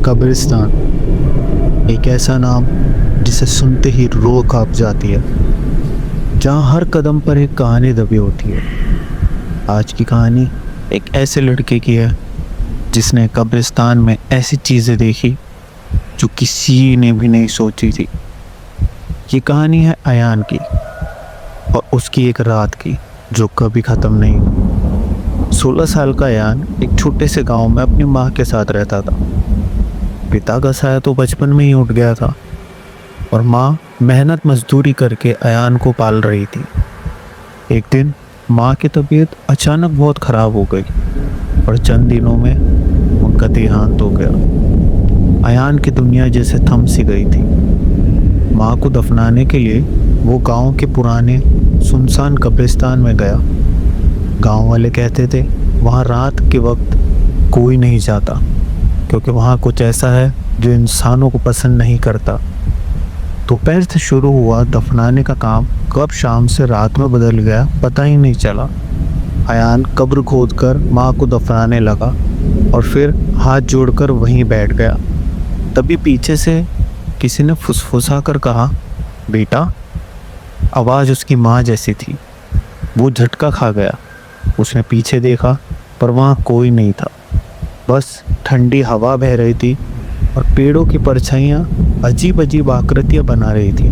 कब्रिस्तान एक ऐसा नाम जिसे सुनते ही रूह कांप जाती है, जहाँ हर कदम पर एक कहानी दबी होती है। आज की कहानी एक ऐसे लड़के की है जिसने कब्रिस्तान में ऐसी चीज़ें देखी जो किसी ने भी नहीं सोची थी। ये कहानी है अयान की और उसकी एक रात की जो कभी ख़त्म नहीं हुई। 16 साल का अयान एक छोटे से गांव में अपनी माँ के साथ रहता था। पिता का साया तो बचपन में ही उठ गया था और माँ मेहनत मजदूरी करके अयान को पाल रही थी। एक दिन माँ की तबीयत अचानक बहुत ख़राब हो गई और चंद दिनों में उनका देहांत हो गया। अयान की दुनिया जैसे थम सी गई थी। माँ को दफनाने के लिए वो गांव के पुराने सुनसान कब्रिस्तान में गया। गांव वाले कहते थे वहाँ रात के वक्त कोई नहीं जाता क्योंकि वहाँ कुछ ऐसा है जो इंसानों को पसंद नहीं करता। दोपहर से शुरू हुआ दफनाने का काम कब शाम से रात में बदल गया पता ही नहीं चला। अयान कब्र खोदकर माँ को दफनाने लगा और फिर हाथ जोड़कर वहीं बैठ गया। तभी पीछे से किसी ने फुसफुसा कर कहा, बेटा। आवाज़ उसकी माँ जैसी थी। वो झटका खा गया। उसने पीछे देखा पर वहाँ कोई नहीं था, बस ठंडी हवा बह रही थी और पेड़ों की परछाइयाँ अजीब अजीब आकृतियाँ बना रही थी।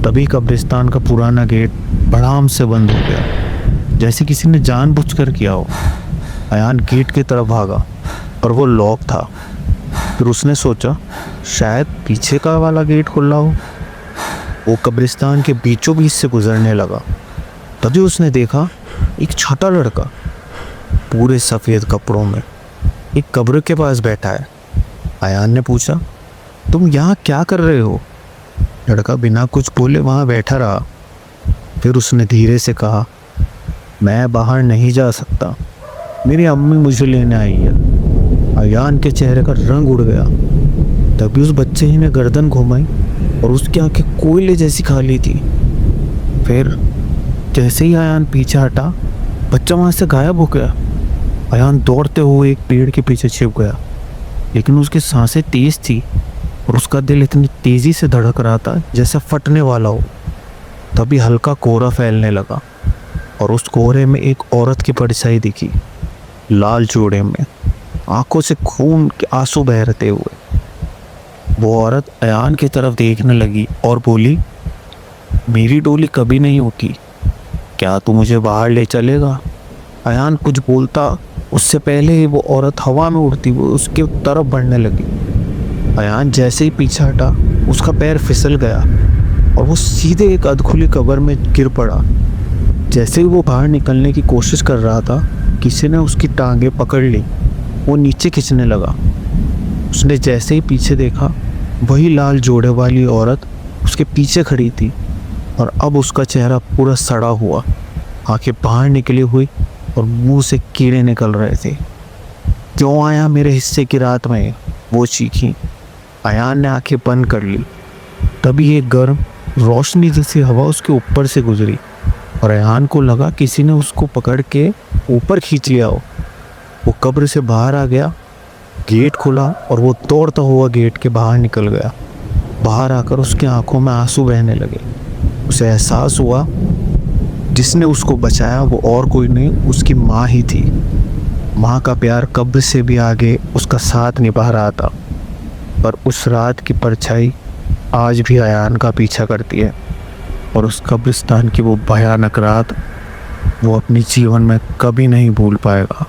तभी कब्रिस्तान का पुराना गेट धड़ाम से बंद हो गया, जैसे किसी ने जानबूझकर किया हो। अयान गेट की तरफ भागा और वो लॉक था। फिर उसने सोचा शायद पीछे का वाला गेट खुला हो। वो कब्रिस्तान के बीचों बीच से गुजरने लगा। तभी उसने देखा एक छोटा लड़का पूरे सफ़ेद कपड़ों में एक कब्र के पास बैठा है। अयान ने पूछा, तुम यहाँ क्या कर रहे हो? लड़का बिना कुछ बोले वहाँ बैठा रहा। फिर उसने धीरे से कहा, मैं बाहर नहीं जा सकता, मेरी अम्मी मुझे लेने आई है। अयान के चेहरे का रंग उड़ गया। तभी उस बच्चे ही ने गर्दन घुमाई और उसकी आंखें कोयले जैसी खाली थी। फिर जैसे ही अयान पीछे हटा, बच्चा वहाँ से गायब हो गया। अयान दौड़ते हुए एक पेड़ के पीछे छिप गया, लेकिन उसकी सांसें तेज थी और उसका दिल इतनी तेज़ी से धड़क रहा था जैसे फटने वाला हो। तभी हल्का कोहरा फैलने लगा और उस कोहरे में एक औरत की परछाई दिखी, लाल जोड़े में, आंखों से खून के आंसू बहते हुए। वो औरत अयान की तरफ देखने लगी और बोली, मेरी डोली कभी नहीं उठी, क्या तू मुझे बाहर ले चलेगा? अयान कुछ बोलता उससे पहले ही वो औरत हवा में उड़ती हुई उसके तरफ बढ़ने लगी। अयान जैसे ही पीछे हटा, उसका पैर फिसल गया और वो सीधे एक अधखुली कब्र में गिर पड़ा। जैसे ही वो बाहर निकलने की कोशिश कर रहा था, किसी ने उसकी टांगें पकड़ ली। वो नीचे खींचने लगा। उसने जैसे ही पीछे देखा, वही लाल जोड़े वाली औरत उसके पीछे खड़ी थी और अब उसका चेहरा पूरा सड़ा हुआ, आंखें बाहर निकली हुई और मुंह से कीड़े निकल रहे थे। क्यों आया मेरे हिस्से की रात में? वो चीखी। अयान ने आंखें बंद कर ली। तभी एक गर्म रोशनी जैसी हवा उसके ऊपर से गुजरी और अयान को लगा किसी ने उसको पकड़ के ऊपर खींच लिया हो। वो कब्र से बाहर आ गया। गेट खुला और वो दौड़ता हुआ गेट के बाहर निकल गया। बाहर आकर उसकी आंखों में आंसू बहने लगे। उसे एहसास हुआ जिसने उसको बचाया वो और कोई नहीं, उसकी माँ ही थी। माँ का प्यार कब्र से भी आगे उसका साथ निभा रहा था। पर उस रात की परछाई आज भी अयान का पीछा करती है और उस कब्रिस्तान की वो भयानक रात वो अपने जीवन में कभी नहीं भूल पाएगा।